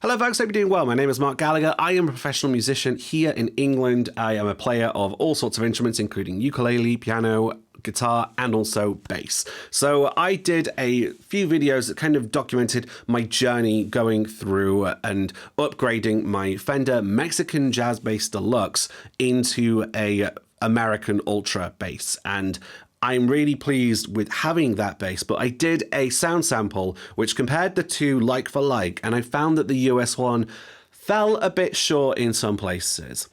Hello folks, hope you're doing well. My name is Marc Gallagher. I am a professional musician here in England. I am a player of all sorts of instruments, including ukulele, piano, guitar, and also bass. So I did a few videos that kind of documented my journey going through and upgrading my Fender Mexican Jazz Bass Deluxe into a American Ultra bass. And I'm really pleased with having that bass, but I did a sound sample which compared the two like for like, and I found that the US one fell a bit short in some places.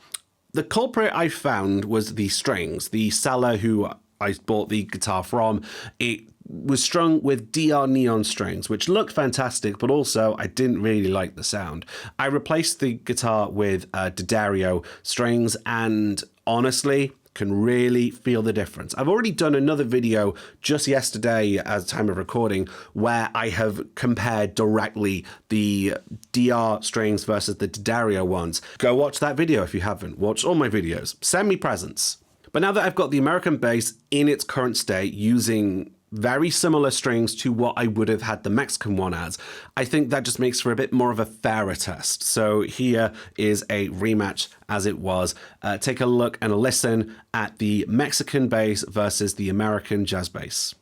The culprit I found was the strings. The seller who I bought the guitar from, it was strung with DR neon strings, which looked fantastic, but also I didn't really like the sound. I replaced the guitar with D'Addario strings, and honestly, can really feel the difference. I've already done another video just yesterday at the time of recording where I have compared directly the DR strings versus the D'Addario ones. Go watch that video if you haven't. Watch all my videos. Send me presents. But now that I've got the American bass in its current state using very similar strings to what I would have had the Mexican one as, I think that just makes for a bit more of a fairer test. So here is a rematch as it was. Take a look and a listen at the Mexican bass versus the American jazz bass.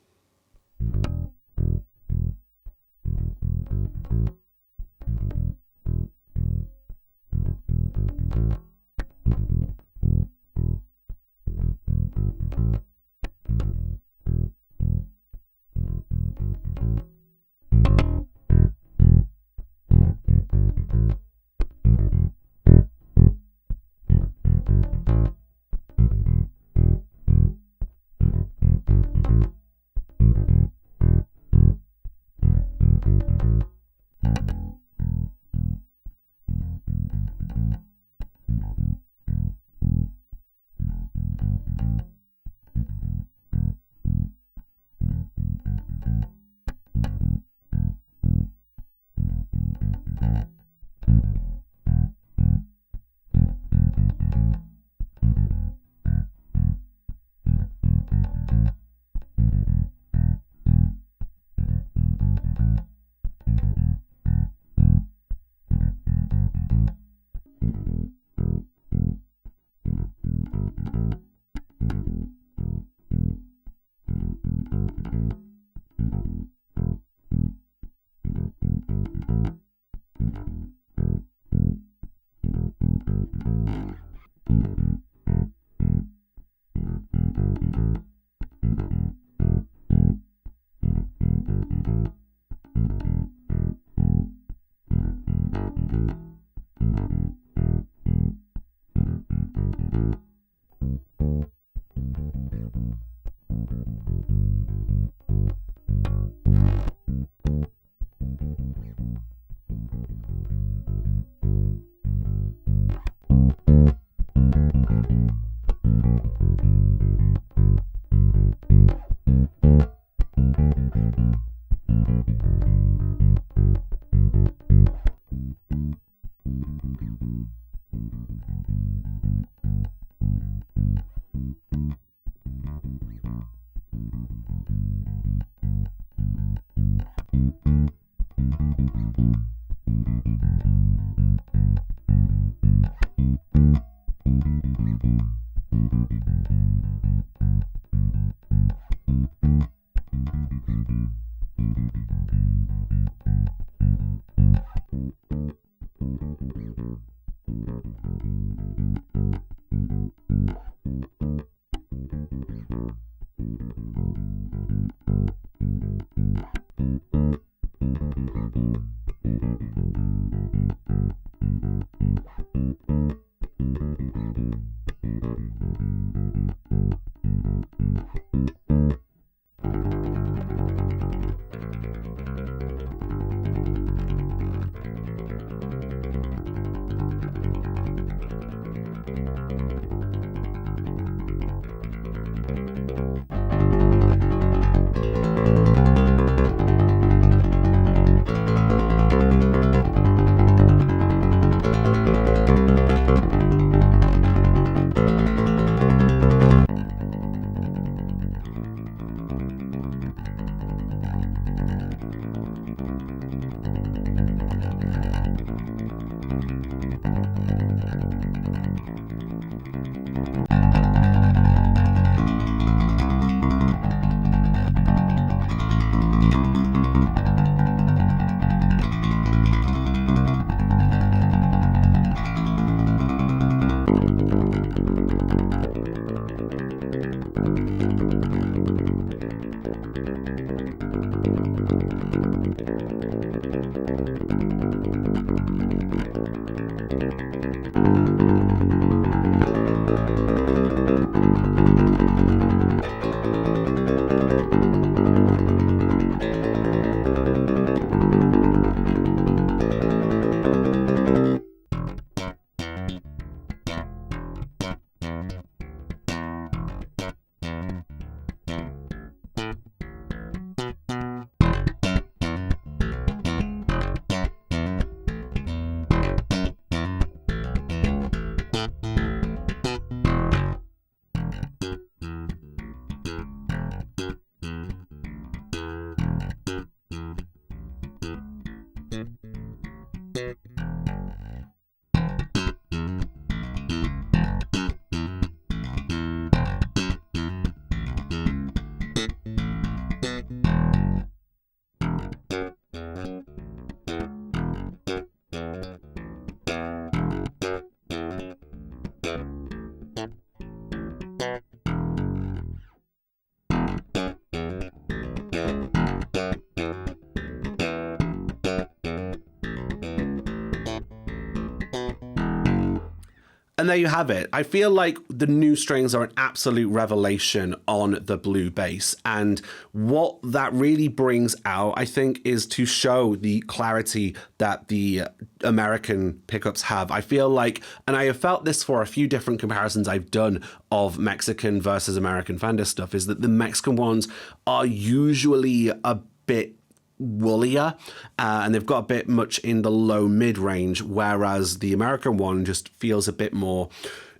And there you have it. I feel like the new strings are an absolute revelation on the blue bass. And what that really brings out, I think, is to show the clarity that the American pickups have. I feel like, and I have felt this for a few different comparisons I've done of Mexican versus American Fender stuff, is that the Mexican ones are usually a bit woollier, and they've got a bit much in the low mid range, whereas the American one just feels a bit more,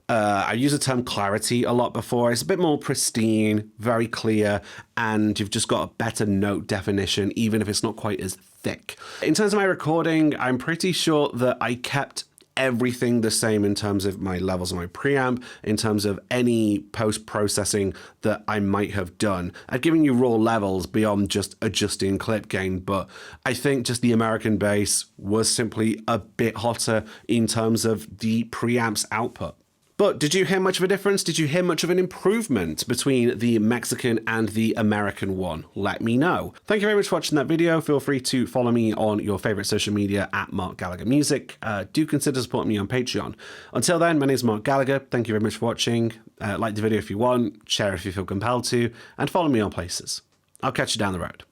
I use the term clarity a lot before. It's a bit more pristine, very clear, and you've just got a better note definition, even if it's not quite as thick. In terms of my recording, I'm pretty sure that I kept everything the same in terms of my levels of my preamp, in terms of any post-processing that I might have done. I've given you raw levels beyond just adjusting clip gain, but I think just the American bass was simply a bit hotter in terms of the preamp's output. But did you hear much of a difference? Did you hear much of an improvement between the Mexican and the American one? Let me know. Thank you very much for watching that video. Feel free to follow me on your favorite social media at Marc Gallagher Music. Do consider supporting me on Patreon. Until then, my name is Marc Gallagher. Thank you very much for watching. Like the video if you want, share if you feel compelled to, and follow me on places. I'll catch you down the road.